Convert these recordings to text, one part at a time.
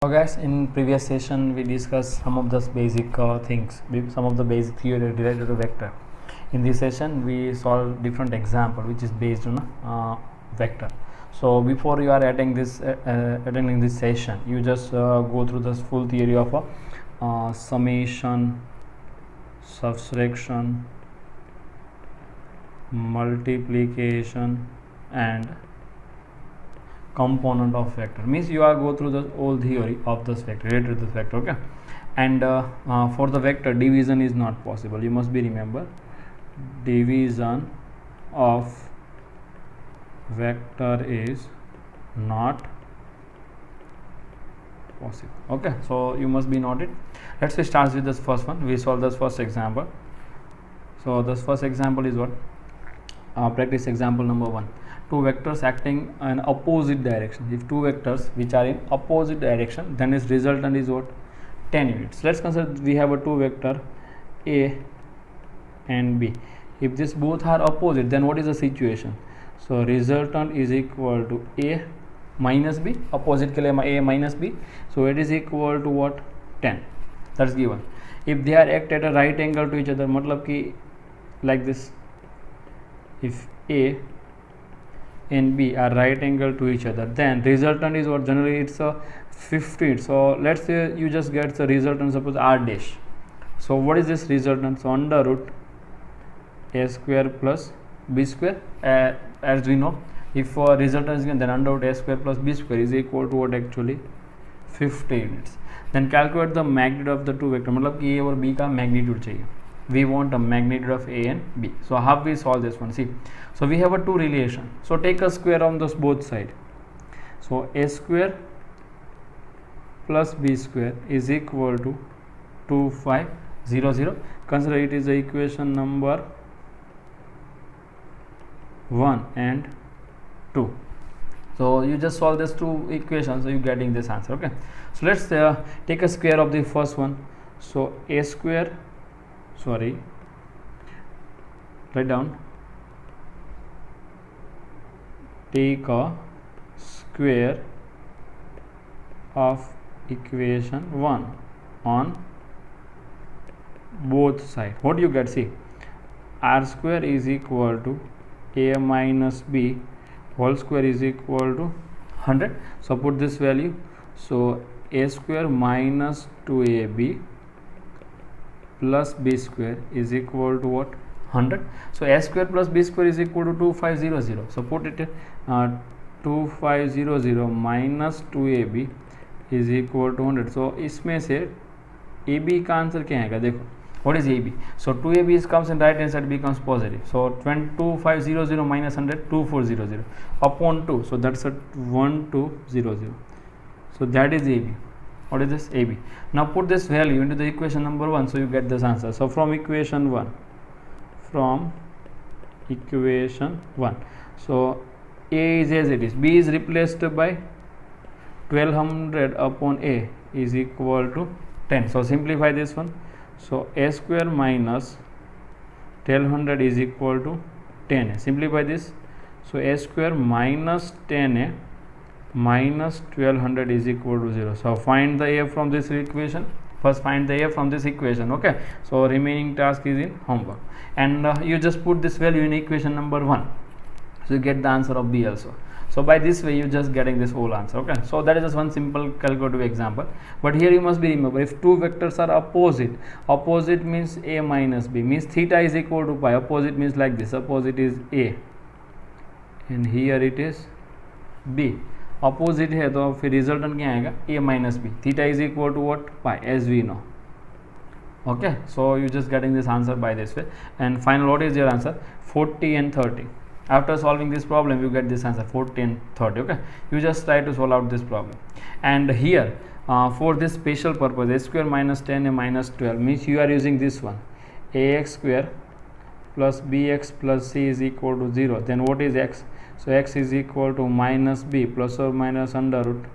So guys, in previous session we discussed some of the basic things, some of the basic theory related to vector. In this session we solve different example which is based on vector. So before you are attending this session, you just go through this full theory of summation, subtraction, multiplication and component of vector. Means you are go through the whole theory of this vector, related to this vector, okay. And for the vector, division is not possible. You must be remember, division of vector is not possible, okay. So you must be noted. Let's start with this first one. We solve this first example. So this first example is what? Practice example number 1. Two vectors acting in opposite direction. If two vectors which are in opposite direction, then its resultant is what? 10 units. Let's consider we have a two vector A and B. If this both are opposite, then what is the situation? So resultant is equal to A minus B. Opposite के लिए A minus B. So it is equal to what? 10. That's given. If they are act at a right angle to each other, मतलब कि like this. If A and B are right angle to each other, then resultant is what? Generally it's a 15. So let's say you just get the resultant, suppose R dash. So what is this resultant? So under root A square plus B square, as we know, if resultant is given, then under root A square plus B square is equal to what? Actually 50 units. Then calculate the magnitude of the two vector, मतलब कि A और B का magnitude चाहिए. We want a magnitude of A and B. So how we solve this one? See, so we have a two relation. So take a square on those both side. So A square plus B square is equal to 2500. Consider it is the equation number 1 and 2. So you just solve these two equations, so you getting this answer, okay. So let's take a square of the first one. So A square, write down, take a square of equation 1 on both sides. What you get? See, R square is equal to A minus B whole square is equal to 100. So put this value. So A square minus 2AB plus B square is equal to what? 100. So A square plus B square is equal to 2500. So put it 2500 minus 2AB is equal to 100. So इसमें से AB का answer क्या आएगा? देखो, what is AB? So 2AB is comes in right hand side, becomes positive. So 2500 minus 100, 2400 upon 2. So that's a 1200. So that is AB. What is this? AB. Now put this value into the equation number 1, so you get this answer. So from equation 1, so A is as it is, B is replaced by 1200 upon A is equal to 10. So simplify this one. So A square minus 1200 is equal to 10A. Simplify this. So A square minus 10A minus 1200 is equal to 0. So find the A from this equation. First find the A from this equation, okay. So remaining task is in homework, and you just put this value in equation number 1, so you get the answer of B also. So by this way you just getting this whole answer, okay. So that is just one simple calculative example, but here you must be remember, if two vectors are opposite means A minus B, means theta is equal to pi. Opposite means like this, opposite is A and here it is B. Opposite है तो फिर resultant क्या आएगा? A minus B. Theta is equal to what? Pi, as we know. Okay, so you just getting this answer by this way. And final, what is your answer? 40 and 30. After solving this problem, you get this answer 40 and 30. Okay, you just try to solve out this problem. And here, for this special purpose, A square minus 10A minus 12 means you are using this one, AX square plus BX plus C is equal to 0. Then what is X? So X is equal to minus B plus or minus under root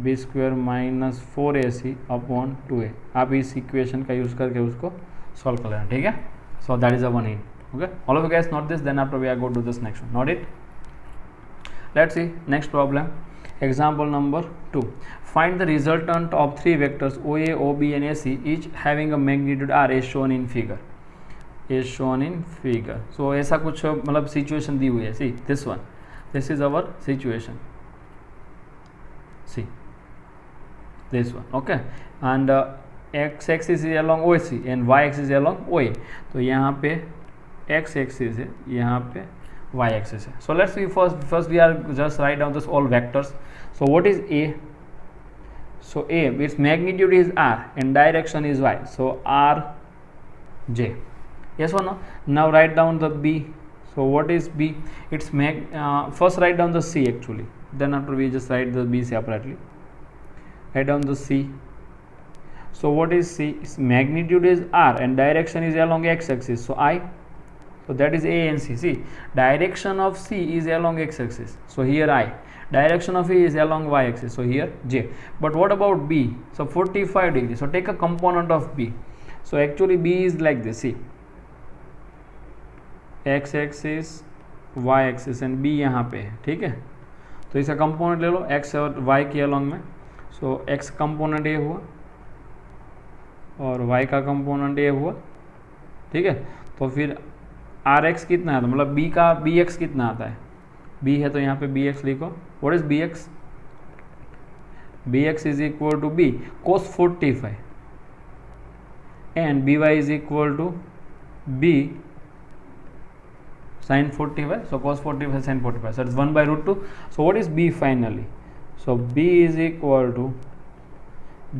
B square minus 4AC upon 2A. आप इस equation का use करके उसको solve कर लेना, ठीक है. So that is the one in. Okay, all of you guys note this. Then after we are go to this next one. Note it. Let's see next problem. Example number 2. Find the resultant of three vectors OA, OB and AC each having a magnitude R as shown in figure. Is shown in figure. So ऐसा कुछ मतलब situation दी हुई है. See this one. This is our situation. See this one. Okay. And x axis is along OC and y axis is along OA. तो यहाँ पे x axis है, यहाँ पे y axis है. So let's see first we are just write down this all vectors. So what is A? So A, its magnitude is R and direction is y. So R J. Yes or no? Now write down the B. So what is B? Its first write down the C actually. Then after we just write the B separately. Write down the C. So what is C? Its magnitude is R and direction is along x-axis. So I. So that is A and C. See, direction of C is along x-axis. So here I. Direction of A is along y-axis. So here J. But what about B? So 45 degrees. So take a component of B. So actually B is like this. See, x-axis, y-axis and B यहाँ पे है. ठीक है. तो इसका component ले लो x और y के अलॉन्ग में. सो x कंपोनेंट ये हुआ और y का कंपोनेंट ये हुआ. ठीक है. तो फिर आर एक्स कितना आता है, मतलब बी का बी एक्स कितना आता है. बी है तो यहाँ पे बी एक्स लिखो. What is B X? B X is equal to B cos 45 and B Y is equal to B sin 45. So cos 45 sin 45. So it's 1 by root 2. So what is b finally? So b is equal to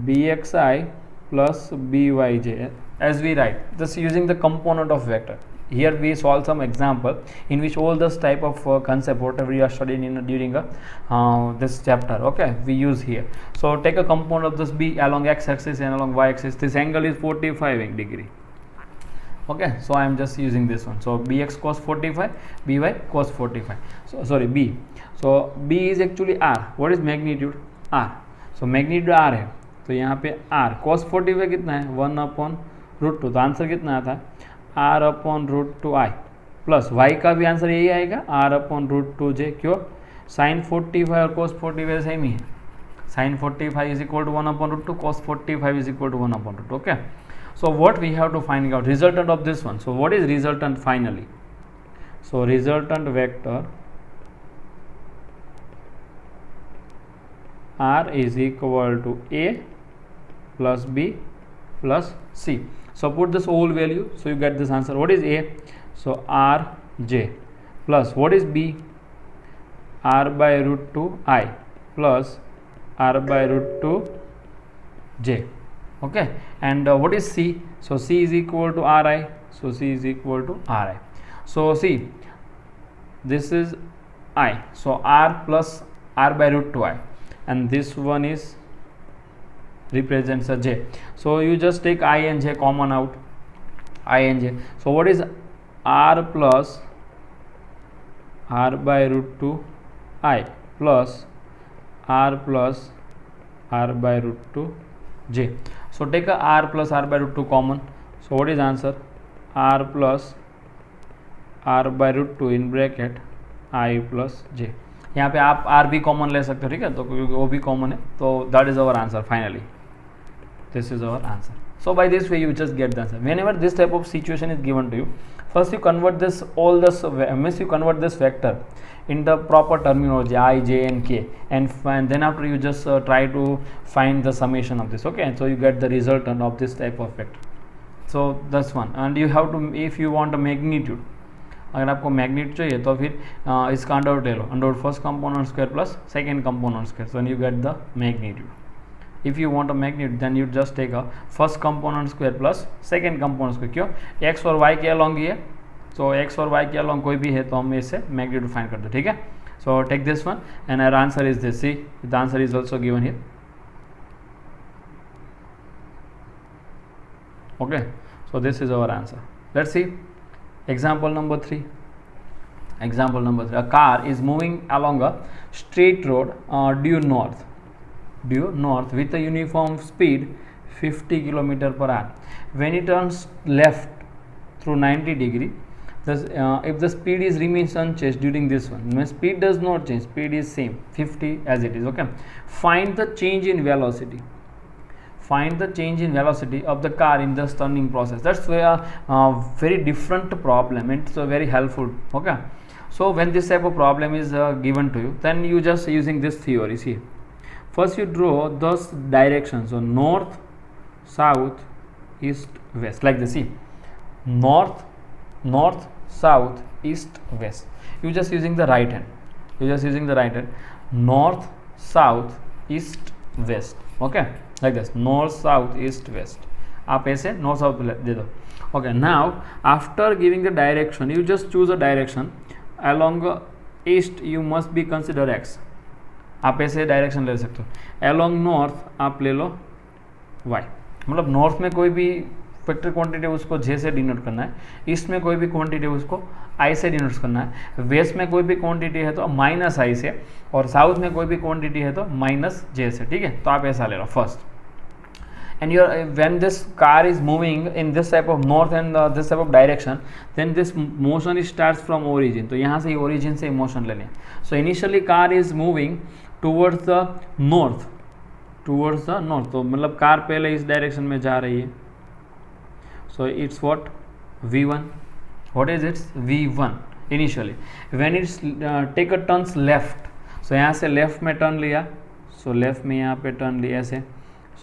bxi plus byj as we write this using the component of vector. Here we solve some example in which all this type of concept whatever we are studying in during this chapter, okay, we use here. So take a component of this b along x-axis and along y-axis. This angle is 45 degree. Okay, so I am just using this one. So bx cos 45, by cos 45. So sorry b. So b is actually r. What is magnitude? R. So magnitude r है. तो यहाँ पे r cos 45 कितना है 1/√2. तो answer कितना आता है r/√2i प्लस y का भी आंसर यही आएगा r/√2j. क्यों? sin 45 और cos 45 सेम ही है. sin 45 is equal to 1/√2, cos 45 is equal to 1/√2. Okay. So what we have to find out resultant of this one. So what is resultant finally? So resultant vector r is equal to a plus b plus c. So put this whole value. So you get this answer. What is a? So r j plus what is b? r/√2 I plus r/√2 j. Okay, and what is c? So c is equal to ri. So c is equal to ri. So see, this is I. So r plus r/√2 I, and this one is represents a j. So you just take I and j common out. I and j. So what is r plus r/√2 I plus r plus r/√2 j. So take a r plus r/√2 common. So what is answer? R plus r/√2 in bracket I plus j. यहाँ पे आप r भी common ले सकते हो. ठीक है, तो क्योंकि वो भी कॉमन है तो that is our answer finally. This is our answer. So by this way you just get the answer. Whenever this type of situation is given to you, first you convert this all this means you convert this vector in the proper terminology I, j and k, and then after you just try to find the summation of this. Okay, and so you get the resultant of this type of vector. So that's one. And you have to, if you want a magnitude, अगर आपको magnitude चाहिए तो फिर इसका under ले लो. Under first component square plus second component square. So you get the magnitude. If you want a magnitude then you just take a first component square plus second component square. क्यों? x और y के along ही है. So x और y के along कोई भी है तो हम इससे मैग्नीट्यूड फाइंड कर दो. ठीक है. So take this one and our answer is this. See, the answer is also given here. Okay. So this is our answer. Let's see example number 3. Example number 3. A car is moving along a straight road due north with a uniform speed 50 km per hour. When it turns left through 90 degree, if the speed is remains unchanged during this one, when speed does not change, speed is same 50 as it is. Okay, find the change in velocity. Find the change in velocity of the car in this turning process. That's a very different problem, and it's very helpful. Okay, so when this type of problem is given to you, then you just using this theory. See, first you draw those directions, so north, south, east, west, like this. See, north, north, south, east, west. You just using the right hand. You just using the right hand. North, south, east, west. Okay, like this. North, south, east, west. आप ऐसे north south दे दो. Okay, now after giving the direction, you just choose a direction. Along east you must be consider x. आप ऐसे direction ले सकते हो. Along north आप ले लो y. मतलब नॉर्थ में कोई भी फैक्टर क्वांटिटी उसको जे से डिनोट करना है, ईस्ट में कोई भी क्वांटिटी उसको आई से डिनोट करना है, वेस्ट में कोई भी क्वांटिटी है तो माइनस आई से, और साउथ में कोई भी क्वांटिटी है तो माइनस जे से. ठीक है, तो आप ऐसा ले लो first. And when this car is moving in this type of north and this type of direction, then this motion starts from origin. तो यहाँ से origin से motion ले लें. So initially car is moving towards the north, towards the north. तो मतलब car पहले इस डायरेक्शन में जा रही है. So it's what? V1. What is it? V1 initially. When it's take a turns left, so यहाँ से left में turn लिया, so left में यहाँ पे turn लिया ऐसे,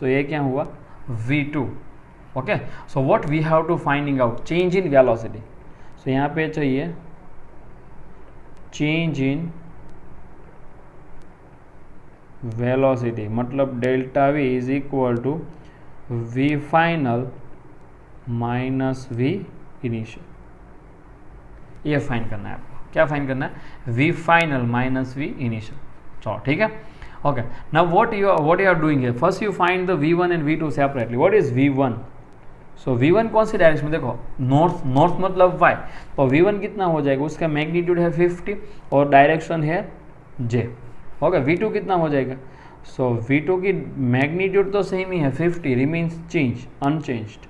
so ये क्या हुआ? V2. Okay, so what we have to finding out? Change in velocity. So यहाँ पे चाहिए change in velocity, मतलब delta V is equal to V final minus V initial. ये फाइन करना है आपको. क्या फाइन करना है? V final minus V initial. चलो ठीक है. Okay, now what you are doing here? First you find the V1 and V2 separately. What is V1? So V1 कौन सी डायरेक्शन में? देखो नॉर्थ, नॉर्थ मतलब y, तो V1 कितना हो जाएगा? उसका मैग्नीट्यूड है 50 और डायरेक्शन है J. ओके, V2 कितना हो जाएगा? सो V2 की मैग्नीट्यूड तो सेम ही है 50, remains change unchanged.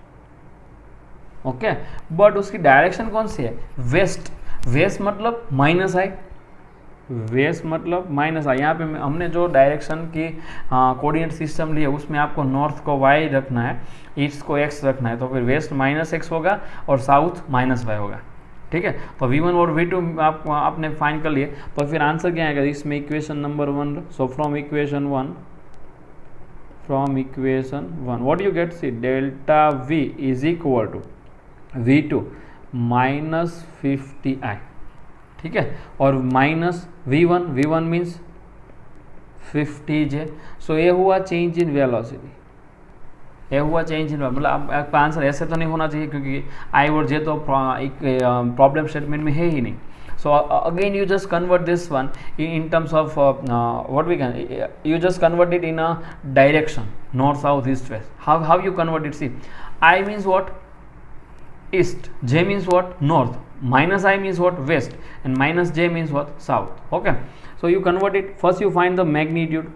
Okay, but उसकी डायरेक्शन कौन सी है? वेस्ट. वेस्ट मतलब माइनस आई, वेस्ट मतलब माइनस आई. यहाँ पे हमने जो डायरेक्शन की कोऑर्डिनेट सिस्टम ली है उसमें आपको नॉर्थ को y रखना है, ईस्ट को x रखना है, तो फिर वेस्ट माइनस x होगा और साउथ माइनस y होगा. ठीक है, तो V1 और V2 आपने फाइंड कर लिए, तो फिर आंसर क्या आएगा इसमें? Equation number 1. So from equation 1 what you get? See delta V is equal to V2 minus 50i. ठीक है, और माइनस V1 मीन्स 50j. सो ये हुआ चेंज इन वेलोसिटी. ये हुआ चेंज इन, मतलब आपका आंसर ऐसे तो नहीं होना चाहिए क्योंकि आई और जे तो प्रॉब्लम स्टेटमेंट में है ही नहीं. So again you just convert this one in terms of what we can, you just convert it in a direction north south east west. How you convert it? See, I means what? east, j means what? North, minus I means what? West, and minus j means what? South. Okay, so you convert it. First you find the magnitude.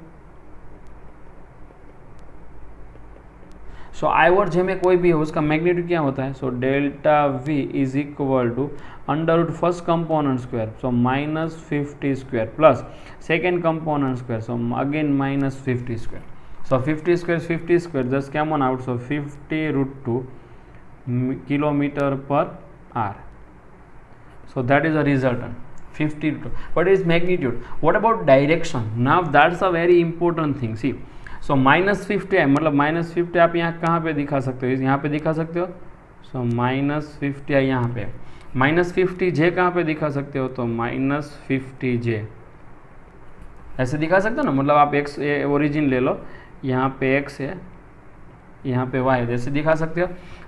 So I और j में कोई भी हो उसका magnitude क्या होता है? So delta v is equal to under root first component square, so minus 50 square plus second component square, so again minus 50 square. So 50 square just come on out, so 50√2 kilometer per hour. So that is a resultant 52. What is magnitude? What about direction? Now that's a very important thing. See, so minus 50 है, मतलब minus 50 आप यहाँ कहाँ पे दिखा सकते हो? यहाँ पे दिखा सकते हो. So minus 50 है यहाँ पे. minus 50j कहाँ पे दिखा सकते हो? तो minus 50j ऐसे दिखा सकते हो ना, मतलब आप x ओरिजिन ले लो, यहाँ पे x है, यहाँ पे y है, जैसे दिखा सकते हो.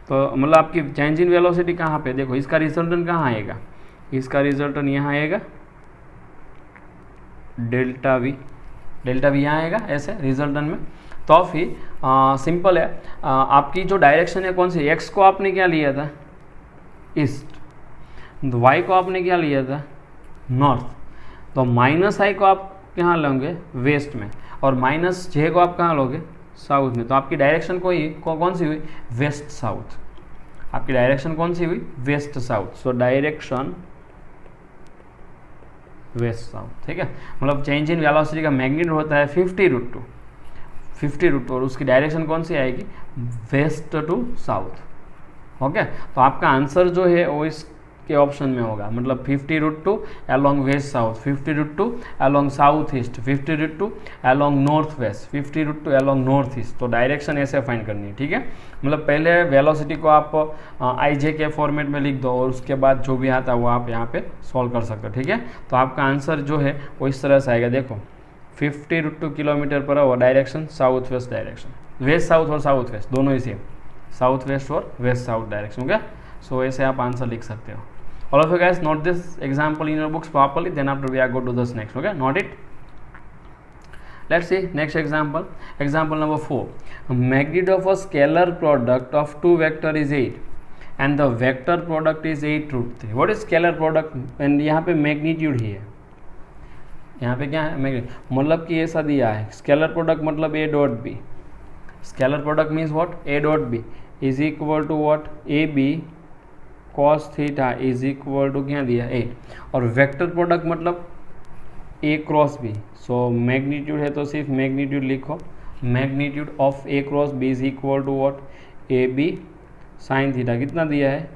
तो मतलब आपकी चेंज इन वेलोसिटी कहाँ पे? देखो इसका रिजल्टेंट कहाँ आएगा? इसका रिजल्टेंट यहाँ आएगा डेल्टा V. डेल्टा V यहाँ आएगा ऐसे रिजल्टेंट में. तो फिर सिंपल है, आपकी जो डायरेक्शन है कौन सी? x को आपने क्या लिया था? ईस्ट. y को आपने क्या लिया था? नॉर्थ. तो माइनस i को आप कहाँ लोगे? वेस्ट में, और माइनस j को आप कहाँ लोगे? साउथ में. तो आपकी डायरेक्शन कौन सी हुई? West south. आपकी डायरेक्शन कौन सी हुई, west south, so direction west south, ठीक है। मतलब चेंज इन वेलोसिटी का मैग्नीट्यूड होता है 50√2, 50√2 और उसकी डायरेक्शन कौन सी आएगी, वेस्ट टू साउथ। ओके, तो आपका आंसर जो है वो इसके ऑप्शन में होगा, मतलब 50√2 along west south, 50√2 along south east, 50√2 along north west, 50√2 along north east. तो डायरेक्शन ऐसे फाइंड करनी है, ठीक है। मतलब पहले वेलोसिटी को आप आई के फॉर्मेट में लिख दो और उसके बाद जो भी आता है वो आप यहाँ पे सॉल्व कर सकते हो, ठीक है। तो आपका आंसर जो है वो इस तरह से आएगा, देखो 50√2 kilometre per hour, direction south west direction, west south और साउथ वेस्ट दोनों ही सेम, साउथ वेस्ट और west south direction, okay. So ऐसे आप आंसर लिख सकते हो। All of you guys note this example in your books properly, then after we are go to this next, okay, note it. Let's see next example. Example number 4. Magnitude of a scalar product of two vector is 8 and the vector product is 8√3. What is scalar product? And यहाँ पे magnitude ही है, यहाँ पे क्या है magnitude, मतलब कि ऐसा दिया है scalar product मतलब a dot b. Scalar product means what? a dot b is equal to what? ab cos theta is equal to क्या दिया 8, और vector product मतलब a cross B, so magnitude है तो सिर्फ मैग्नीट्यूड लिखो, magnitude of a cross b is equal to what, A B sine theta, कितना दिया है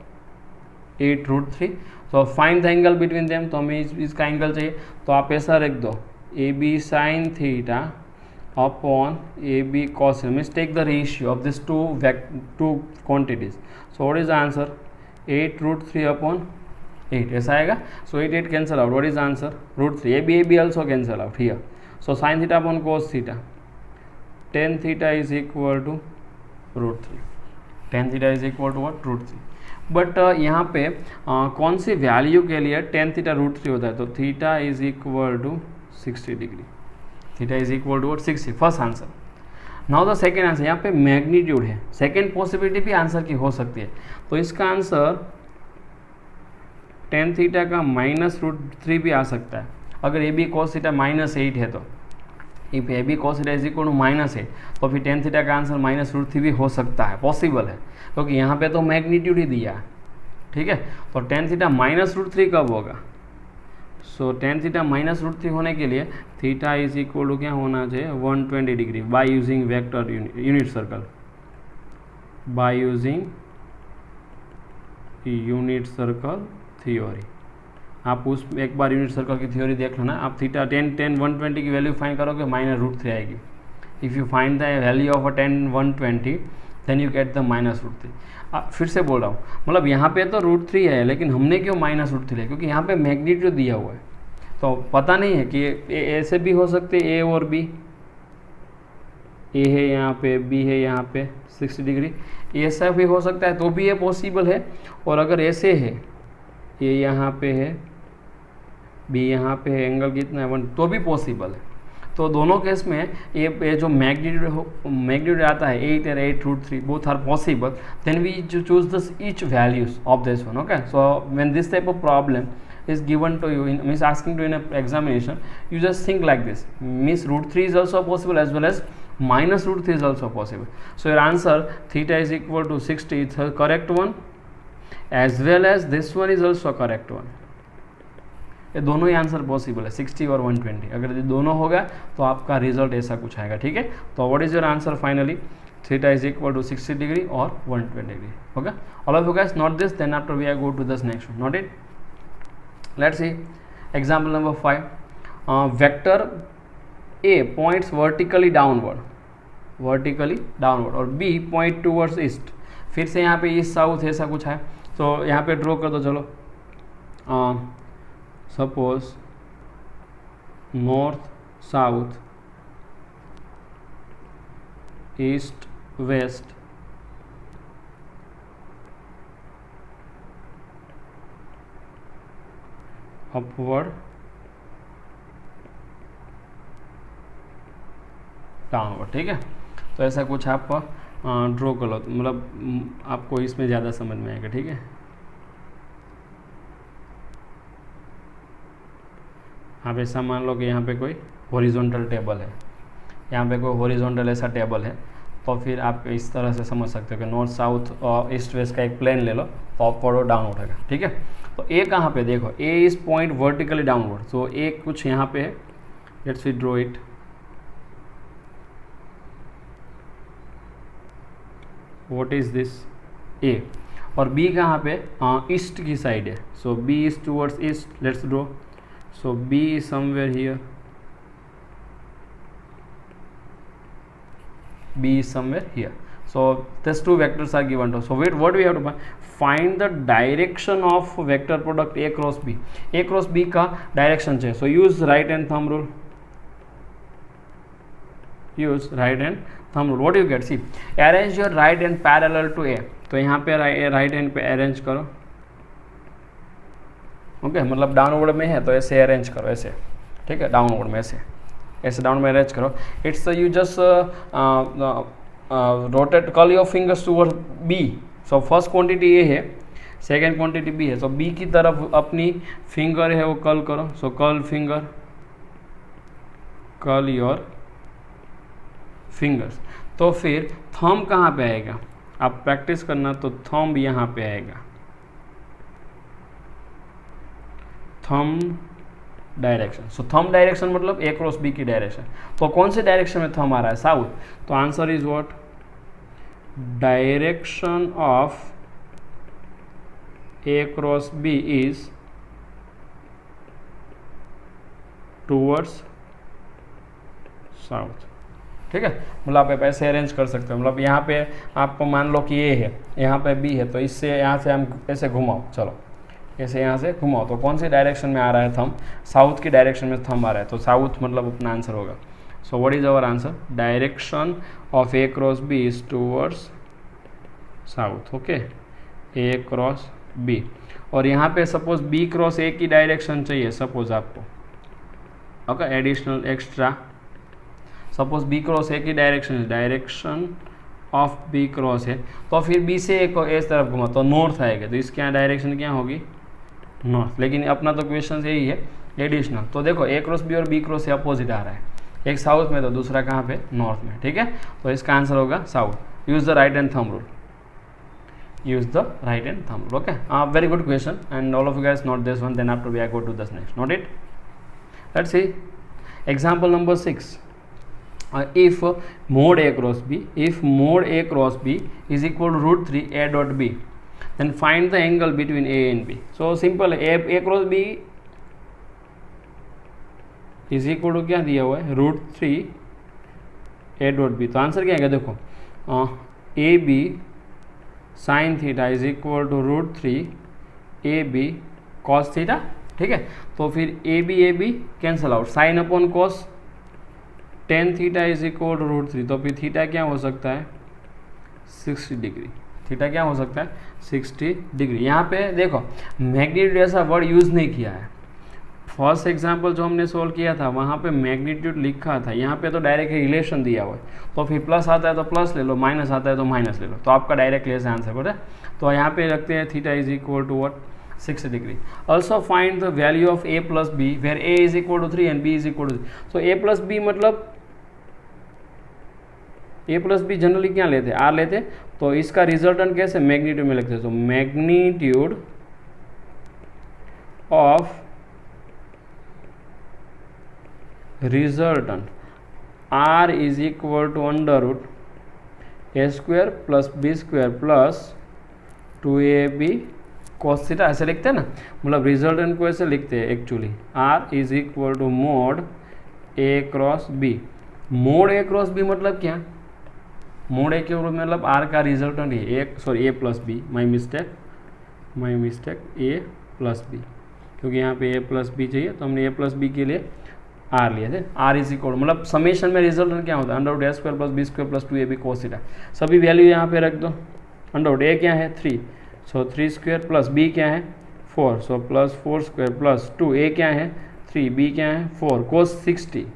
8√3। So find the angle between them, तो हमें इसका एंगल चाहिए, तो आप ऐसा रख दो A B sine theta upon A B cos, means take the ratio of this two quantities. So what is the answer, 8√3 upon 8, ऐसा आएगा। So 8 cancel out, what is answer, √3, A B also cancel out here. So sine theta upon cos theta, tan theta is equal to √3, tan theta is equal to what, √3। But यहाँ पे कौन सी value के लिए tan theta √3 होता है, तो theta is equal to 60 degree, theta is equal to 60, first answer. Now the second answer, यहाँ पे मैग्नीट्यूड है, सेकेंड पॉसिबिलिटी भी आंसर की हो सकती है, तो इसका आंसर टेन थीटा का -√3 भी आ सकता है। अगर ए बी कॉस थीटा -8 है तो if A B cos theta is equal to -8, तो फिर टेन थीटा का आंसर -√3 भी हो सकता है, पॉसिबल है, क्योंकि यहाँ पे तो मैग्नीट्यूड ही दिया है, ठीक है। तो टेन थीटा -√3 कब होगा, सो टेन थीटा -√3 होने के लिए थीटा इज इक्वल टू क्या होना चाहिए, 120 degree by using vector unit circle, by using unit circle theory. आप उस एक बार यूनिट सर्कल की थ्योरी देख लेना, आप थीटा 120 की वैल्यू फाइंड करोगे -√3 आएगी। If you find the value of a 120 then you get the -√3। फिर से बोल रहा हूँ, मतलब यहाँ पे तो √3 है, लेकिन हमने क्यों -√3 लिया, क्योंकि यहाँ पे मैग्नीट्यूड दिया हुआ है, तो पता नहीं है कि ऐसे भी हो सकते ए और बी, ए है यहाँ पे, बी है यहाँ पे 60 डिग्री, ऐसा भी हो सकता है, तो भी ये पॉसिबल है। और अगर ऐसे है, ये यहाँ पे है, बी यहाँ पे है, एंगल कितना है 1, तो भी पॉसिबल है। तो दोनों केस में ये जो मैग्नीट्यूड आता है 8 और 8√3 both are possible, then we choose this each values of this one, okay. So when this type of problem is given to you in means asking to in an examination, you just think like this, means √3 is also possible as well as -√3 is also possible. So your answer theta is equal to 60 is the correct one, as well as this one is also correct one. ये दोनों ही answer possible है, 60 और 120, अगर ये दोनों होगा तो आपका रिजल्ट ऐसा कुछ आएगा, ठीक है। तो what is your answer finally, theta is equal to 60 degree और 120 degree, okay. All of you guys note this, then after we are go to this next one, note it. Let's see example number 5. Vector A points vertically downward और B point towards east। फिर से यहाँ पे east south ऐसा कुछ है, तो यहाँ पे ड्रॉ कर दो, चलो। Suppose north south east waste upward downward, ठीक है। तो ऐसा कुछ आप ड्रॉ कर लो, मतलब आपको इसमें ज़्यादा समझ में आएगा, ठीक है। आप ऐसा मान लो कि यहाँ पे कोई हॉरिजॉन्टल टेबल है, यहाँ पे कोई हॉरिजॉन्टल ऐसा टेबल है, तो फिर आप इस तरह से समझ सकते हो कि नॉर्थ साउथ और ईस्ट वेस्ट का एक प्लेन ले लो तो अपवर्ड और डाउनवर्ड होगा, ठीक है। तो ए कहाँ पे, देखो ए is point vertically downward, so A कुछ यहाँ पे है, let's we draw it. What is this, A. और बी कहाँ पे, ईस्ट की साइड है, so B is towards east, let's draw. So B is somewhere here, B is somewhere here. So these two vectors are given to us. So wait, what we have to find the direction of vector product A cross B. A cross B का direction चाहिए. So use right hand thumb rule. Use right hand thumb rule. What do you get? See, arrange your right hand parallel to A. तो यहाँ पे right hand पे arrange करो. Okay मतलब downward में है तो ऐसे अरेंज करो, ऐसे, ठीक है, डाउनवर्ड में ऐसे डाउन में अरेंज करो। It's you just rotate, curl your fingers toward B. So first quantity A है, सेकेंड क्वांटिटी बी है, सो बी की तरफ अपनी फिंगर है वो कल करो। सो कल फिंगर, कल योर फिंगर्स। तो फिर थंब कहाँ पे आएगा, आप प्रैक्टिस करना, तो थंब यहाँ पे आएगा, थंब डायरेक्शन। सो थंब डायरेक्शन मतलब ए क्रॉस बी की डायरेक्शन। तो कौन से डायरेक्शन में थंब आ रहा है, साउथ। तो answer is what, direction of A cross B is towards south, ठीक है। मतलब आप ऐसे अरेंज कर सकते हो, मतलब यहाँ पे आपको मान लो कि ए है, यहाँ पे बी है, तो इससे यहाँ से हम ऐसे घुमाओ, चलो ऐसे यहाँ से घुमाओ, तो कौन सी डायरेक्शन में आ रहा है थंब, साउथ की डायरेक्शन में थंब आ रहा है, तो साउथ मतलब अपना आंसर होगा। So what is our answer, direction of A cross B is towards south, okay, A cross B. और यहाँ पे सपोज बी क्रॉस ए की डायरेक्शन चाहिए, सपोज आपको, okay, additional extra, suppose B cross A की direction of B cross है, तो फिर बी से ए को इस तरफ घुमा तो नॉर्थ आएगा, तो इसके यहाँ डायरेक्शन क्या होगी, नॉर्थ। लेकिन अपना तो क्वेश्चन यही है एडिशनल। तो देखो ए क्रॉस बी और बी क्रॉस से अपोजिट आ रहा है, एक साउथ में तो दूसरा कहाँ पे, नॉर्थ में, ठीक है। तो इसका आंसर होगा south. Use the right hand thumb rule, use the right hand thumb rule, okay. Very good question, and all of you guys note this one, then after we go to this next, note it. Let's see example number 6. If mod a cross b, if mod a cross b is equal to root 3 a dot b, then find the angle between a and b. So simple, a cross b is equal to क्या दिया हुआ है, root 3 a dot b। तो answer क्या है, देखो A B sine theta is equal to root 3 A B cos theta, ठीक है। तो फिर A B cancel out, sine upon cos, tan theta is equal to root 3, तो फिर थीटा क्या हो सकता है, 60 डिग्री। थीटा क्या हो सकता है, 60 डिग्री। यहाँ पे देखो मैग्नीट्यूड ऐसा वर्ड यूज़ नहीं किया है। फर्स्ट एग्जाम्पल जो हमने सोल्व किया था वहाँ पे मैग्नीट्यूड लिखा था, यहाँ पे तो डायरेक्ट रिलेशन दिया हुआ है, तो फिर प्लस आता है तो प्लस ले लो, माइनस आता है तो माइनस ले लो, तो आपका डायरेक्ट ले से आंसर पता है। तो यहाँ पे रखते हैं theta is equal to what, 60 degree. Also find the value of A plus B where A is equal to 3 and B is equal to 3। So A plus B मतलब ए प्लस बी जनरली क्या लेते हैं, are लेते, तो इसका resultant कैसे magnitude में लिखते हैं। तो magnitude of resultant R is equal to under root A square plus B square plus 2ab cos theta, ऐसे लिखते हैं ना। मतलब रिजल्टेंट को ऐसे लिखते हैं actually, R is equal to mod A cross B. Mod A cross B मतलब क्या, मोड ए के मतलब आर का रिजल्टेंट है A plus B, my mistake A plus B, क्योंकि यहाँ पे ए प्लस बी चाहिए तो हमने ए प्लस बी के लिए आर लिए थे। आर इज इक्वल मतलब समेशन में रिजल्टेंट क्या होता है, under root A square plus B square plus 2ab cos theta. सभी वैल्यू यहाँ पे रख दो। अंडर रूट ए क्या है 3, सो 3 स्क्वायर प्लस बी क्या है 4, सो प्लस 4 स्क्वायर प्लस 2, ए क्या है 3, बी क्या है 4, cos 60।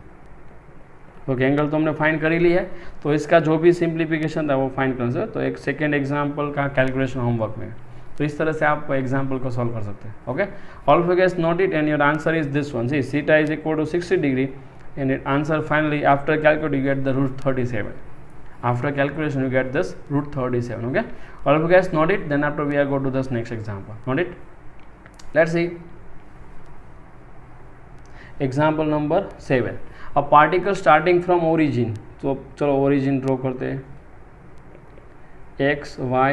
ओके, एंगल तो हमने फाइंड कर ही लिया है, तो इसका जो भी सिंप्लीफिकेशन था वो फाइंड कर सकते। तो एक सेकेंड एग्जाम्पल का कैलकुलेशन होमवर्क में, तो इस तरह से आप एग्जाम्पल को सॉल्व कर सकते हैं। Okay, all of you guys note it and your answer is this one. See theta is equal to 60 degree and it answer finally after calculate you get the root 37। After calculation, you get this root 37. Okay, all of you guys note it. Then after we are go to this next example. Note it. Let's see. Example number 7. A particle starting from origin. तो चलो origin draw करते हैं. x, y,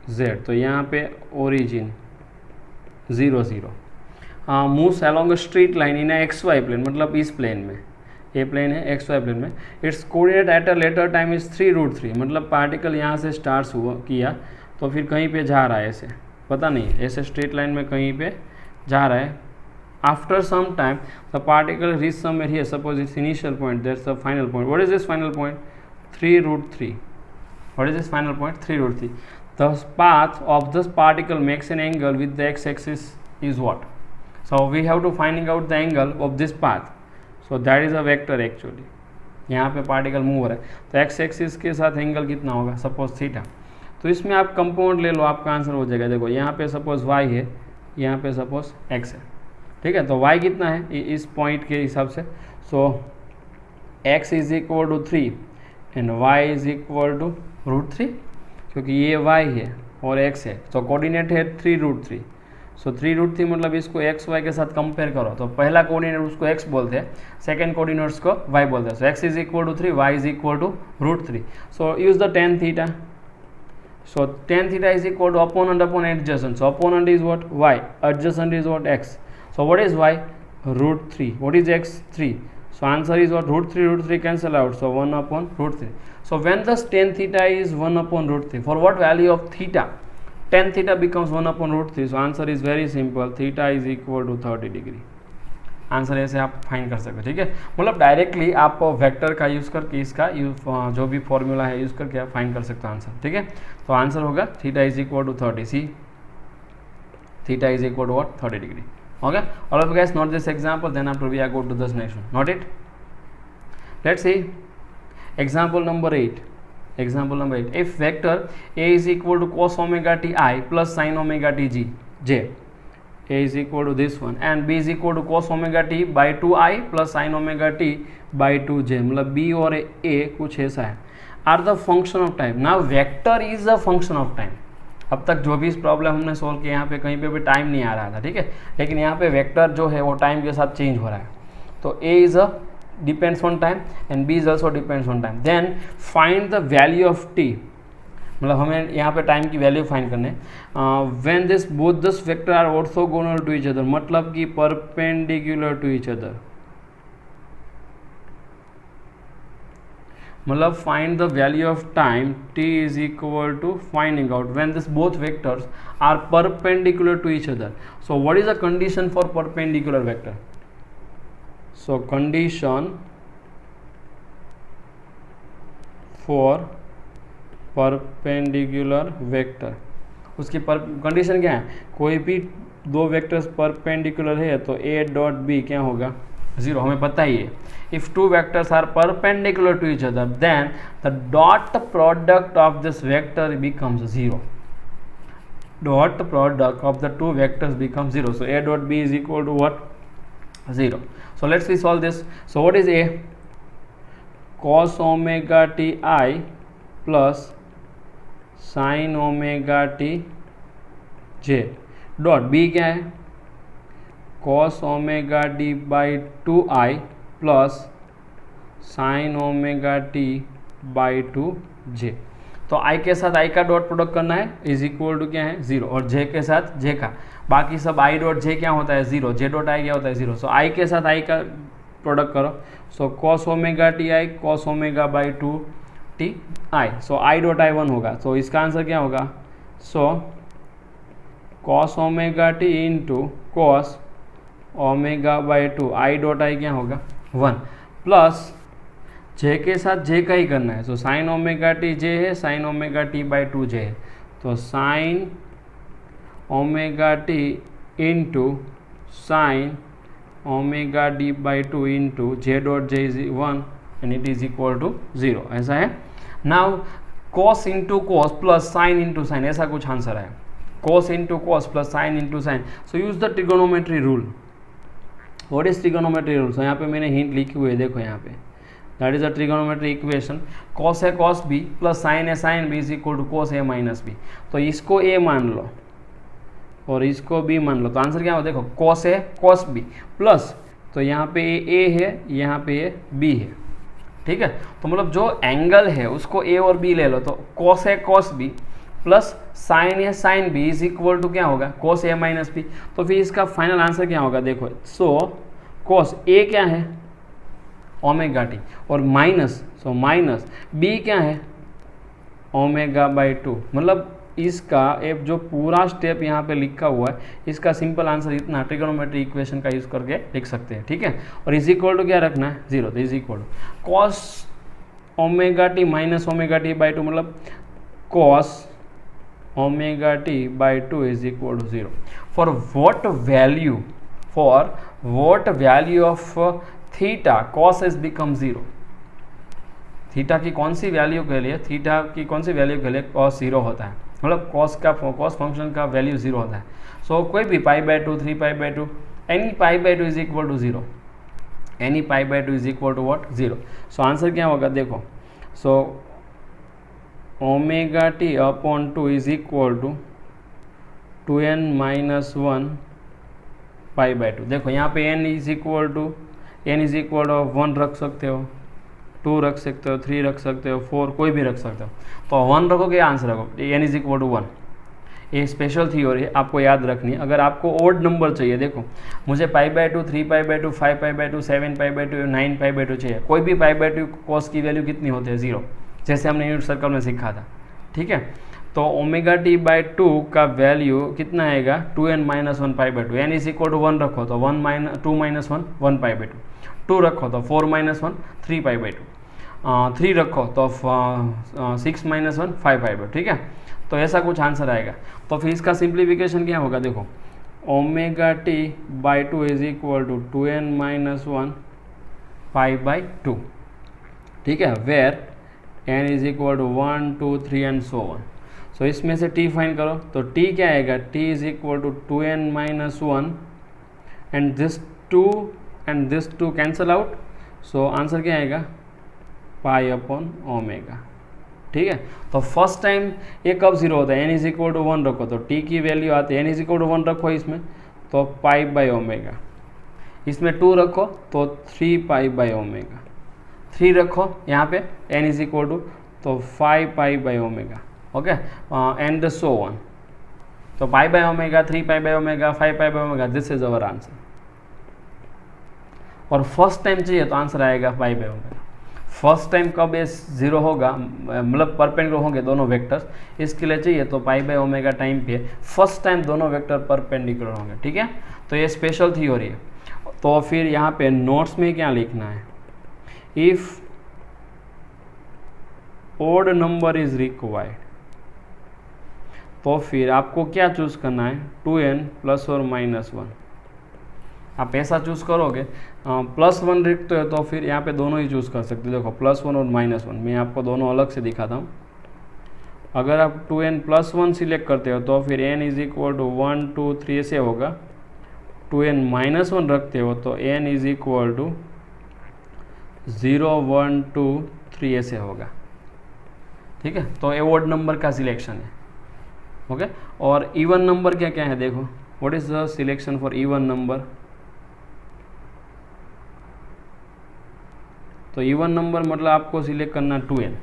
z. तो यहाँ पे origin 0 0. Moves along a straight line in a xy plane. मतलब इस plane में. ए प्लेन है, एक्स वाई प्लेन में. It's coordinate at a later time is 3√3. मतलब पार्टिकल यहाँ से स्टार्ट हुआ किया तो फिर कहीं पे जा रहा है, ऐसे पता नहीं, ऐसे स्ट्रेट लाइन में कहीं पे जा रहा है. After some time the particle reach somewhere here, suppose its initial point, that's the final point. What is this final point? 3√3. What is this final point? 3√3. The path of this particle makes an angle with the X axis is what? So we have to finding out the angle of this path. So that is a vector actually. यहाँ पे particle move हो रहा है तो x axis के साथ angle कितना होगा? Suppose theta. तो इसमें आप कंपाउंड ले लो, आपका आंसर हो जाएगा. देखो यहाँ पे सपोज y है, यहाँ पे सपोज x है. ठीक है, तो y कितना है इस पॉइंट के हिसाब से? So x is equal to 3 and y is equal to √3, क्योंकि ये y है और x है. तो कोऑर्डिनेट है 3√3. सो 3√3 मतलब इसको एक्स वाई के साथ कंपेयर करो तो पहला कोऑर्डिनेट उसको x बोलते हैं, सेकंड कोऑर्डिनेट्स को y बोलते हैं. So x is equal to 3, y is equal to √3. So use the tan theta. So tan theta is equal to opponent upon adjacent. So opponent is what? y, adjacent is what? x. So what is y? √3. What is x? 3. So answer is what? √3 cancel out. So 1 upon √3. So when the tan theta is 1 upon √3, for what value of theta? tan theta becomes 1 upon √3. So answer is very simple. Theta is equal to 30 degree. Answer ऐसे आप find कर सकते हो. ठीक है, मतलब directly आप vector का यूज़ करके इसका जो भी फॉर्मूला है यूज़ करके आप फाइंड कर सकते हो आंसर. ठीक है, तो आंसर होगा theta is equal to 30. See theta is equal to what? 30 degree. Okay, all of you guys note this example. Then after we are go to this next one. Note it. Let's see example number 8. Example number 8. If vector a is equal to cos omega t I plus sin omega t j, a is equal to this one, and b is equal to cos omega t by 2i plus sin omega t by 2j. मतलब b और a कुछ ऐसा है. Are the function of time. Now vector is a function of time. अब तक जो भी इस प्रॉब्लम हमने सोल्व किया, यहाँ पे कहीं पे भी टाइम नहीं आ रहा था. ठीक है, लेकिन यहाँ पे वेक्टर जो है वो टाइम के साथ चेंज हो रहा है. तो a is a depends on time and b is also depends on time. Then find the value of t. मतलब हमें यहाँ पे टाइम की वैल्यू फाइंड करने. When this both this vector are orthogonal to each other, मतलब कि perpendicular to each other. मतलब find the value of time t is equal to finding out when this both vectors are perpendicular to each other. So what is the condition for perpendicular vector? So condition for perpendicular vector, उसकी condition क्या है? कोई भी दो vectors perpendicular है तो a dot b क्या होगा? 0. हमें पता ही है. If two vectors are perpendicular to each other then the dot product of this vector becomes 0. Dot product of the two vectors becomes 0. So a dot b is equal to what? 0. So let's we solve this. So what is a? Cos omega t I plus sin omega t j. Dot b क्या है? Cos omega t by 2i plus sin omega t by 2j. तो i के साथ i का dot product करना है, is equal to क्या है? 0. और j के साथ j का, बाकी सब i डॉट j क्या होता है? 0. j डॉट i क्या होता है? 0. सो i के साथ i का प्रोडक्ट करो. सो cos omega T I cos omega by 2 T I. So i dot i 1 होगा. तो इसका आंसर क्या होगा? सो cos omega T into cos omega by 2 i dot i क्या होगा? 1 प्लस j के साथ j का ही करना है. So sine omega T j है, sine omega T by 2 j है. तो sine omega T into sine omega D by 2 into J dot J is 1 and it is equal to 0. ऐसा है. Now cos into cos plus sine into sine, ऐसा कुछ answer है. Cos into cos plus sine into sine. So use the trigonometry rule. What is trigonometry rule? सो यहाँ पे मैंने hint लिखी हुई है, देखो यहाँ पे that is a trigonometry equation cos a cos b plus sin a sin b is equal to cos a minus b। तो इसको a मान लो और इसको b मान लो, तो आंसर क्या होगा देखो, cos a cos b plus, तो यहाँ पे a है, यहाँ पे b है, ठीक है। तो मतलब जो एंगल है उसको a और b ले लो, तो cos a cos b plus sine A sine B is equal to क्या होगा, cos a माइनस बी। तो फिर इसका फाइनल आंसर क्या होगा देखो, सो cos a क्या है ओमेगा टी और माइनस, सो माइनस b क्या है ओमेगा बाई 2। मतलब इसका एक जो पूरा स्टेप यहाँ पे लिखा हुआ है, इसका सिंपल आंसर इतना ट्रिगोनोमेट्री इक्वेशन का यूज करके लिख सकते हैं, ठीक है। और इज इक्वल टू क्या रखना है 0, तो is equal to cos omega T minus omega T by 2, मतलब cos omega T by 2 is equal to 0। For what value of theta cos is become 0। Theta की कौन सी वैल्यू के लिए, थीटा की कौन सी वैल्यू के लिए cos 0 होता है, मतलब cos फंक्शन का वैल्यू 0 होता है। सो कोई भी pi by 2, 3 pi by 2, any pi by 2 is equal to 0, any pi by 2 is equal to what 0। So answer क्या होगा देखो, so omega T upon 2 is equal to 2n minus 1 pi by 2। देखो यहाँ पे n is equal to 1 रख सकते हो, 2 रख सकते हो, 3 रख सकते हो, 4 कोई भी रख सकते हो। तो 1 रखोगे आंसर रखो, n इज इक्वल टू 1। ये स्पेशल थ्योरी आपको याद रखनी है। अगर आपको ओड नंबर चाहिए, देखो मुझे पाई by 2, 3 pi by 2, 5 pi by 2, 7 pi by 2, 9 pi by 2 चाहिए। कोई भी पाई बाई 2 कॉस की वैल्यू कितनी होती है 0, जैसे हमने यूनिट सर्कल में सीखा था, ठीक है। तो ओमेगा टी बाई 2 का वैल्यू कितना आएगा 2n minus 1 pi by 2। n is equal to 1 रखो तो 2 माइनस 1 पाई बाई 2, 2 रखो तो 4 माइनस 1 3 पाई बाई 2, 3 रखो तो 6 माइनस 1 5 पाई बाई, ठीक है। तो ऐसा कुछ आंसर आएगा। तो फिर इसका सिंप्लीफिकेशन क्या होगा देखो, omega T by 2 is equal to 2n minus 1 pi by 2, ठीक है, where n is equal to 1 2 3 and so on. So इसमें से t फाइंड करो, तो t क्या आएगा, t is equal to 2n minus 1 and this 2 cancel out. So answer क्या आएगा पाई अपॉन ओमेगा, ठीक है। तो फर्स्ट टाइम ये कब 0 होता है, n इज इक्वल टू 1 रखो तो t की वैल्यू आती है n इज इक्वल टू 1 रखो इसमें तो पाई बाई ओमेगा, इसमें 2 रखो तो 3 पाई बाई ओमेगा, 3 रखो यहाँ पे n इज इक्वल टू तो 5 pi by omega, okay, and so on. तो pi by omega, 3 pi by omega, 5 pi by omega, this is our answer. और फर्स्ट टाइम चाहिए तो आंसर आएगा pi by omega. First time कब ये 0 होगा, मतलब परपेंडिकुलर होंगे दोनों वेक्टर्स, इसके लिए चाहिए तो पाई बाई ओमेगा टाइम पे फर्स्ट टाइम दोनों वेक्टर परपेंडिकुलर होंगे, ठीक है। तो ये स्पेशल थ्योरी है। तो फिर यहाँ पे नोट्स में क्या लिखना है, if odd number is required, तो फिर आपको क्या चूज करना है 2n प्लस और माइनस 1। आप ऐसा चूज करोगे +1 लिखते हो तो फिर यहाँ पे दोनों ही चूज कर सकते हो। देखो +1 और -1 मैं आपको दोनों अलग से दिखाता हूँ। अगर आप 2n प्लस 1 सिलेक्ट करते हो तो फिर n इज इक्वल टू 1 2 3 ऐसे होगा। 2n माइनस 1 रखते हो तो n इज इक्वल टू 0 1 2 3 ऐसे होगा, ठीक है। तो ये ओड नंबर का सिलेक्शन है, ओके। और इवन नंबर क्या क्या है देखो, what is the selection for even number. तो इवन नंबर मतलब आपको सिलेक्ट करना 2n,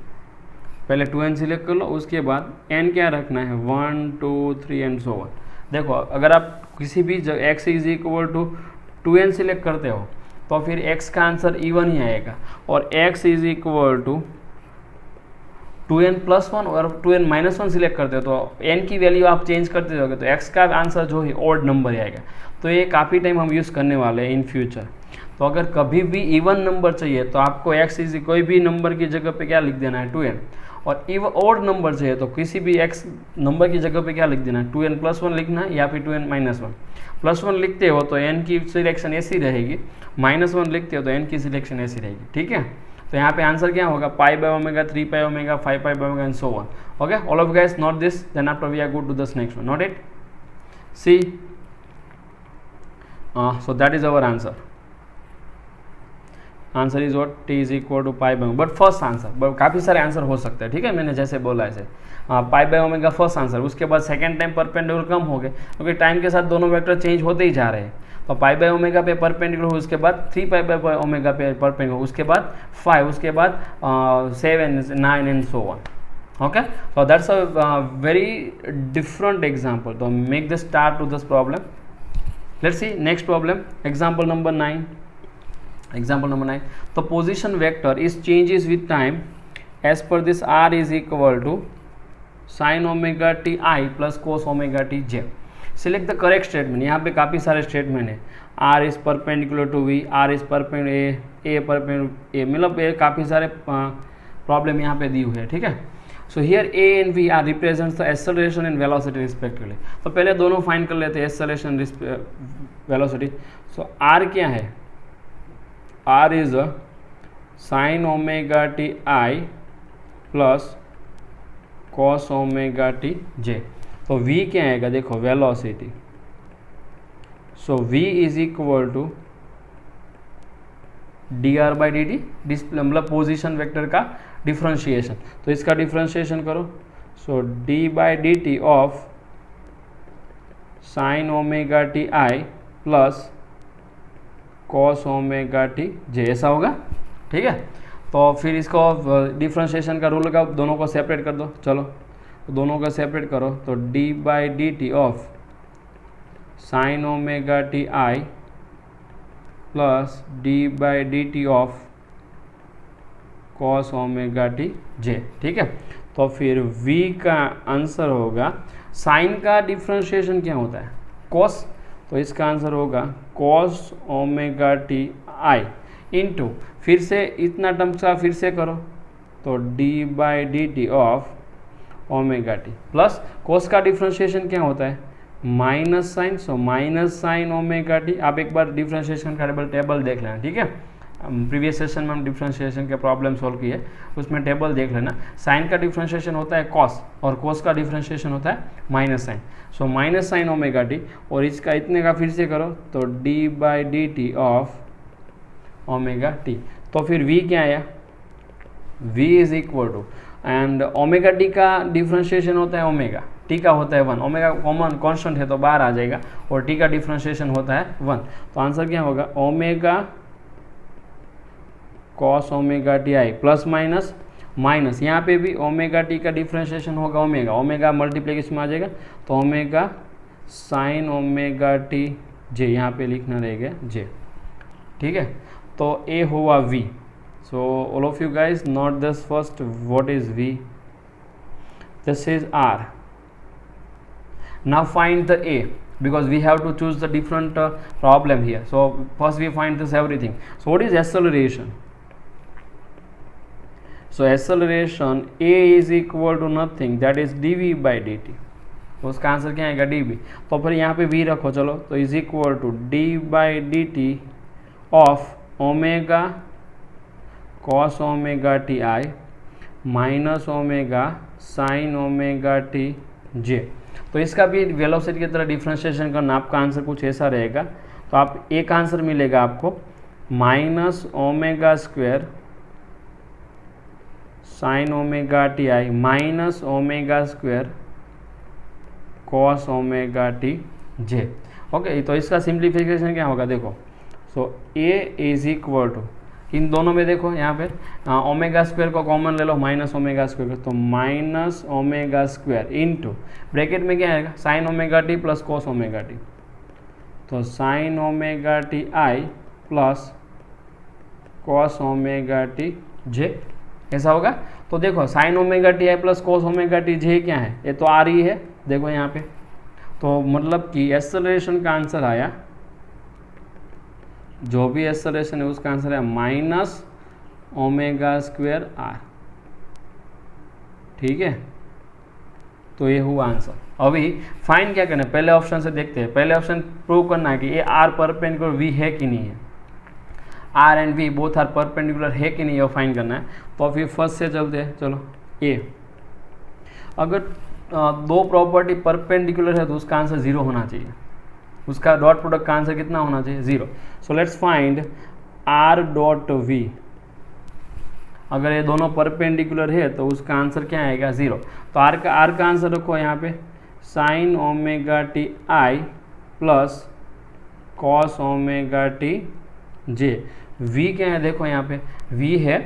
पहले 2n सिलेक्ट कर लो, उसके बाद n क्या रखना है 1 2 3 एंड सो ऑन। देखो अगर आप किसी भी x is equal to 2n select करते हो तो फिर x का आंसर इवन ही आएगा, और x is equal to 2n plus 1 और 2n माइनस 1 सिलेक्ट करते हो तो n की वैल्यू आप चेंज करते रहोगे तो x का आंसर जो है ऑड नंबर ही आएगा। तो ये काफ़ी टाइम हम यूज़ करने वाले हैं इन फ्यूचर। तो अगर कभी भी इवन नंबर चाहिए तो आपको x इज कोई भी नंबर की जगह पे क्या लिख देना है 2n, और इवन ऑड नंबर चाहिए तो किसी भी x नंबर की जगह पे क्या लिख देना है 2n प्लस 1 लिखना है या फिर 2n माइनस 1। प्लस 1 लिखते हो तो n की सिलेक्शन ऐसी रहेगी, माइनस 1 लिखते हो तो n की सिलेक्शन ऐसी रहेगी, ठीक है। तो यहाँ पे आंसर क्या होगा pi by omega, 3 pi omega, 5 pi by omega and so on, okay. All of guys note this, then after we are go to this next one, note it, see. So that is our answer. Answer is what, T is equal to pi by, but first answer, but काफ़ी सारे answer हो सकते हैं, ठीक है, मैंने जैसे बोला ऐसे पाई बाई ओमेगा फर्स्ट आंसर, उसके बाद सेकंड टाइम परपेंडिकुलर कम हो गए क्योंकि टाइम के साथ दोनों वेक्टर चेंज होते ही जा रहे हैं। तो पाई बाई ओमेगा पे परपेंडिकुलर हो, उसके बाद 3 पाई बाई ओमेगा पे परपेंडिकुलर, उसके बाद 5, उसके बाद 7, 9 and so on. Okay, so that's a very different example. So make the start to this problem. Let's see next problem, example number 9. Example number 9, the position vector is changes with time as per this r is equal to sin omega t I plus cos omega t j. Select the correct statement. यहाँ पे काफ़ी सारे statement है, r is perpendicular to v, r is perpendicular a perpendicular a, मतलब ये काफ़ी सारे problem यहाँ पे दी हुई है, ठीक है। So here a and v are represents the acceleration and velocity respectively. तो पहले दोनों फाइंड कर लेते हैं, एक्सेलरेशन वेलोसिटी। सो r क्या है, r is sine omega T i plus cos omega t j. तो v क्या आएगा, देखो velocity, so v is equal to d r by D t, display मतलब पोजिशन वेक्टर का डिफ्रेंशिएशन। तो इसका डिफ्रेंशिएशन करो, so d by D T of sine omega T i plus cos omega t j, ऐसा होगा, ठीक है। तो फिर इसको डिफ्रेंशिएशन का रूल का दोनों को सेपरेट कर दो, चलो तो दोनों को सेपरेट करो, तो D by D T of sine omega T i plus d by D T of cos omega t j, ठीक है। तो फिर v का आंसर होगा, साइन का डिफ्रेंशिएशन क्या होता है, कॉस, तो इसका आंसर होगा cos omega T I into, फिर से इतना टर्म्स का फिर से करो, तो D by D T of omega T plus cos का डिफ्रेंशिएशन क्या होता है, minus sine, so minus sine omega T. आप एक बार डिफ्रेंशिएशन का टेबल देख लेना, ठीक है, प्रीवियस सेशन में हम डिफ्रेंशिएशन के प्रॉब्लम सॉल्व किए, उसमें टेबल देख लेना। साइन का डिफ्रेंशिएशन होता है कॉस और कॉस का डिफ्रेंशिएशन होता है minus sine, so minus sine omega t, और इसका इतने का फिर से करो, तो D by D T of omega t. तो फिर v क्या आया, v is equal to, and omega t का डिफ्रेंशिएशन होता है ओमेगा, टी का होता है 1, ओमेगा कॉमन कॉन्स्टेंट है तो बाहर आ जाएगा, और टी का डिफ्रेंशिएशन होता है 1। तो आंसर क्या होगा, omega cos omega T i plus minus minus, यहाँ पे भी ओमेगा टी का डिफ्रेंशिएशन होगा ओमेगा, ओमेगा मल्टीप्लिकेशन में आ जाएगा, तो ओमेगा साइन ओमेगा टी जे, यहाँ पे लिखना रहेगा जे, ठीक है। तो ए हुआ v, so all of you guys note this first, what is v, this is r। Now find the a, because we have to choose the different problem here. So first we find this everything. So what is acceleration? So acceleration a is equal to nothing, that is dv by dt. तो उसका answer क्या आएगा, dv। तो फिर यहाँ पे v रखो, चलो, तो is equal to d by D T of omega cos omega T i minus omega sine omega t j. तो इसका भी वेलोसिटी की तरह डिफ्रेंशिएशन करना, आपका आंसर कुछ ऐसा रहेगा। तो आप एक आंसर मिलेगा आपको minus omega square sine omega T i minus omega square cos omega t J. Okay, तो इसका सिंप्लीफिकेशन क्या होगा, देखो, सो ए इज इक्वल टू, इन दोनों में देखो यहाँ पे ओमेगा स्क्वायर को कॉमन ले लो, माइनस ओमेगा स्क्वायर, तो minus omega square into bracket में क्या आएगा, sine omega T plus cos omega t, तो sine omega T i plus cos omega t j, ऐसा होगा। तो देखो sine omega T i plus cos omega t j क्या है, ये तो आ रही है, देखो यहाँ पे। तो मतलब कि एक्सेलरेशन का आंसर आया, जो भी एक्सेलरेशन है उसका आंसर है माइनस ओमेगा स्क्वायर आर, ठीक है। तो ये हुआ आंसर। अभी फाइन क्या करना है, पहले ऑप्शन से देखते हैं। पहले ऑप्शन प्रूव करना है कि ये आर परपेंडिकुलर वी है कि नहीं है, r and v both are perpendicular है कि नहीं, ये फाइन करना है। तो अभी फर्स्ट से चलते हैं, चलो। ए, अगर दो प्रॉपर्टी परपेंडिकुलर है तो उसका आंसर 0 होना चाहिए, उसका डॉट प्रोडक्ट का आंसर कितना होना चाहिए, 0। So let's find r dot v, अगर ये दोनों परपेंडिकुलर है तो उसका आंसर क्या आएगा 0। तो आर का आंसर रखो यहाँ पे sine omega T i plus cos omega t j. V क्या है देखो यहाँ पे वी है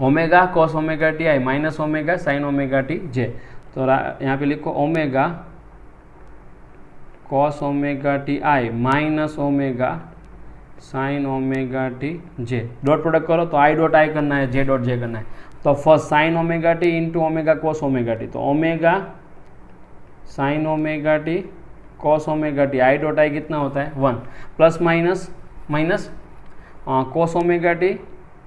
omega cos omega T i minus omega sine omega t j. तो यहाँ पे लिखो omega cos omega T i minus omega sine omega t j. Dot product करो तो आई डॉट आई करना है, जे डॉट जे करना है। तो first sine omega T into omega cos omega t, तो omega sine omega t cos omega T, i dot i कितना होता है 1 plus minus minus cos omega T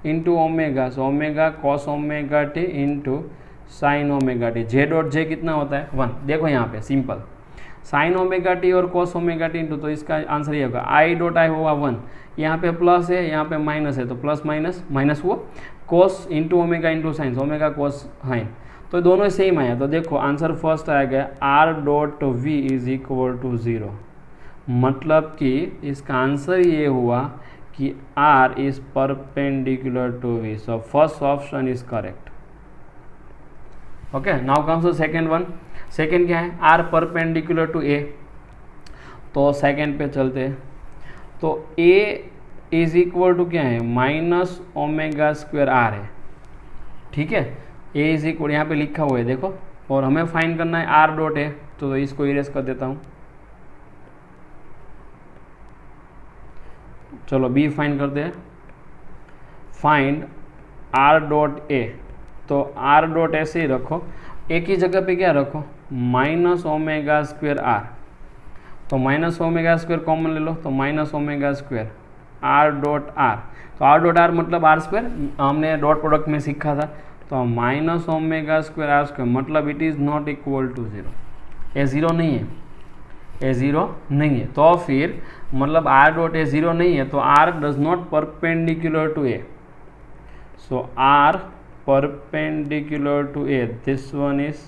into omega, so omega cos omega T into sine omega t, j dot j कितना होता है 1। देखो यहाँ पे सिंपल साइन ओमेगा टी और कॉस ओमेगा टी इंटू, तो इसका आंसर ये होगा आई डॉट आई होगा 1, यहाँ पे प्लस है यहाँ पे माइनस है तो प्लस माइनस माइनस हुआ, cos into omega into sine, omega cos sine, तो दोनों सेम आया। तो देखो आंसर फर्स्ट आएगा r dot v is equal to 0, मतलब कि इसका आंसर ये हुआ कि R is perpendicular to V. So first option is correct. Okay, now comes the second one. Second क्या है R perpendicular to A. तो सेकेंड पे चलते हैं। तो A इज इक्वल टू क्या है माइनस ओमेगा स्क्वायर R है, ठीक है। A इज इक्वल यहाँ पे लिखा हुआ है देखो, और हमें फाइंड करना है R डॉट A, तो इसको इरेज कर देता हूँ। चलो बी फाइंड करते हैं, फाइंड आर डॉट ए। तो आर डॉट ऐसे ही रखो, ए की जगह पे क्या रखो माइनस ओमेगा स्क्वायर आर, तो माइनस ओमेगा स्क्वायर कॉमन ले लो, तो minus omega square r dot r. तो आर डॉट आर मतलब आर स्क्वायर, हमने डॉट प्रोडक्ट में सीखा था। तो minus omega square r square मतलब it is not equal to 0, a 0 नहीं है, ए 0 नहीं है। तो फिर मतलब आर डॉट ए 0 नहीं है, तो r does not perpendicular to a, so r perpendicular to a, this one is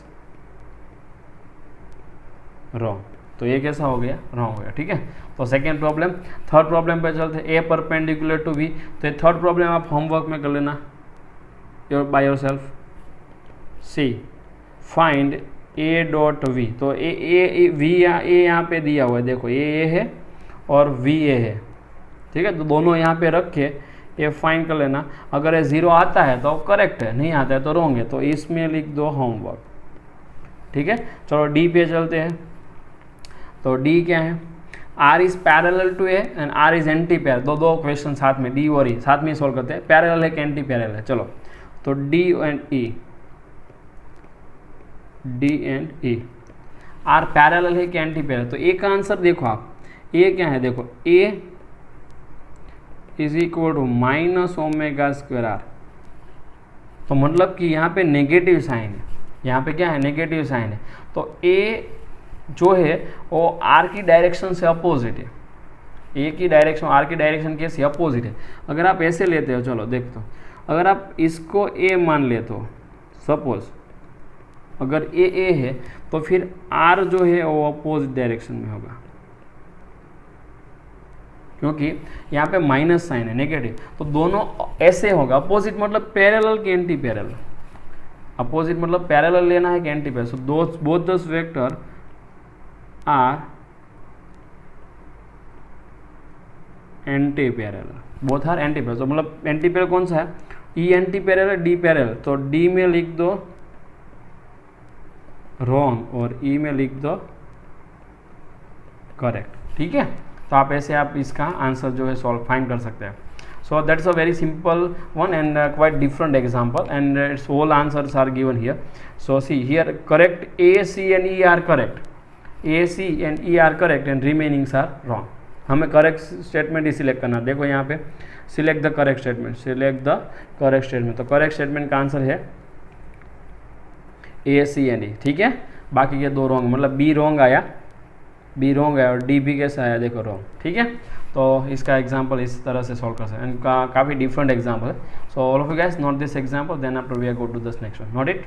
wrong. तो ये कैसा हो गया रॉन्ग हो गया, ठीक है। तो सेकेंड प्रॉब्लम। थर्ड प्रॉब्लम पे चलते, ए परपेंडिकुलर टू बी। तो ये थर्ड प्रॉब्लम आप होमवर्क में कर लेना by yourself. C find a dot v. तो ए वी ए यहाँ पे दिया हुआ है देखो, ए है और वी ए है, ठीक है। तो दोनों यहाँ पे रख के ये फाइंड कर लेना। अगर ये 0 आता है तो करेक्ट है, नहीं आता है तो रॉन्ग है, तो इसमें लिख दो होमवर्क, ठीक है। चलो डी पे चलते हैं। तो डी क्या है r is parallel to a and r is anti parallel. दो क्वेश्चन साथ में, डी और ई साथ में सॉल्व करते हैं। पैरेलल है कि एंटी पैरेलल है, चलो। तो D and E, D and e are parallel है कि एंटी पैरेलल। तो ए का आंसर देखो आप, ए क्या है देखो, ए is equal to minus omega square r. तो मतलब कि यहाँ पे नेगेटिव साइन है, यहाँ पे क्या है नेगेटिव साइन है। तो ए जो है वो आर की डायरेक्शन से अपोजिट है, ए की डायरेक्शन आर की डायरेक्शन कैसे अपोजिट है। अगर आप ऐसे लेते हो, चलो देख, तो अगर आप इसको ए मान लेते हो, सपोज अगर ए है तो फिर आर जो है वो अपोजिट डायरेक्शन में होगा, क्योंकि यहाँ पे माइनस साइन है नेगेटिव। तो दोनों ऐसे होगा, अपोजिट मतलब पैरेलल कि एंटी पैरेलल। अपोजिट मतलब पैरेलल लेना है कि anti parallel. So both those vector are anti parallel, both are anti parallel. तो मतलब एंटी पैरेलल कौन सा है, e anti parallel, d parallel. तो डी में लिख दो रॉन्ग और ई में लिख दो करेक्ट, ठीक है। तो आप ऐसे आप इसका आंसर जो है सॉल्व फाइंड कर सकते हैं। So that's a very simple one and quite different example and its all answers are given here. So see here correct a c and e are correct, a c and e are correct and remainings are wrong. हमें correct statement ही select करना। देखो यहाँ पे select the correct statement, select the correct statement. तो correct statement का answer है a c and ई, ठीक है। बाकी के दो रॉन्ग, मतलब बी रॉन्ग आया, बी रॉन्ग आया और डी भी कैसा आया देखो रॉन्ग, ठीक है। तो इसका एग्जाम्पल इस तरह से सॉल्व कर सकते हैं, काफ़ी डिफरेंट एग्जाम्पल है। So all of you guys note this example, then after we are go to this next one, note it.